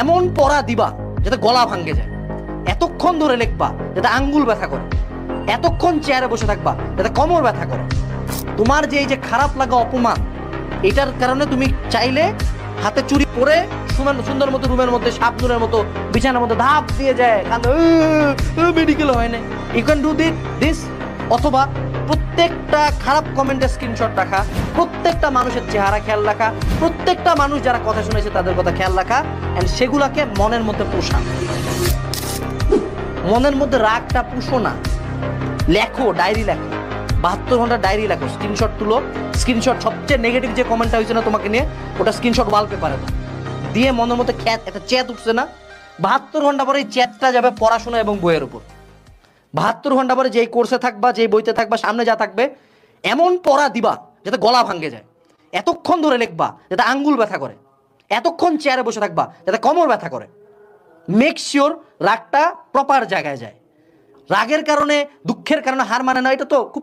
এমন পড়া দিবা যাতে গলা ভাঙ্গে যায়, এতক্ষণ ধরে লিখবা যাতে আঙ্গুল ব্যথা করে, এতক্ষণ চেয়ারে বসে থাকবা যাতে কোমর ব্যথা করে। তোমার যে এই যে খারাপ লাগা অপমান, এটার কারণে তুমি চাইলে হাতে চুরি পরে সুন্দর মতো রুমের মধ্যে সাপনুরের মতো বিছানার মধ্যে ধাপ দিয়ে যায়, মেডিকেল হয় না। You can do this. অথবা প্রত্যেকটা খারাপ কমেন্টের স্ক্রিনশট রাখা, প্রত্যেকটা মানুষের চেহারা খেয়াল রাখা, প্রত্যেকটা মানুষ যারা কথা শুনেছে তাদের কথা খেয়াল রাখা, এন্ড সেগুলাকে মনের মধ্যে পোষা। মনের মধ্যে রাগটা পুষো না, লেখো, ডায়েরি লেখো, 72 ঘন্টা ডায়েরি লেখো, স্ক্রিনশট তুলো। স্ক্রিনশট সবচেয়ে নেগেটিভ যে কমেন্টটা হয়েছে না তোমাকে নিয়ে, ওটা স্ক্রিনশট ওয়ালপেপারে দাও, দিয়ে মনের মধ্যে একটা চ্যাট উঠছে না, 72 ঘন্টা পরে এই চ্যাটটা যাবে পড়াশোনা এবং বইয়ের উপর। 72 ঘন্টা পরে যেই কোর্সে থাকবা, যেই বইতে থাকবা, সামনে যা থাকবে এমন পড়া দিবা যাতে গলা ভাঙ্গে যায়, এতক্ষণ ধরে লিখবা যাতে আঙ্গুল ব্যথা করে, এতক্ষণ চেয়ারে বসে থাকবা যাতে কোমর ব্যথা করে। মেক শিওর রাগটা প্রপার জায়গায় যায়। রাগের কারণে, দুঃখের কারণে হার মানে না, এটা তো খুব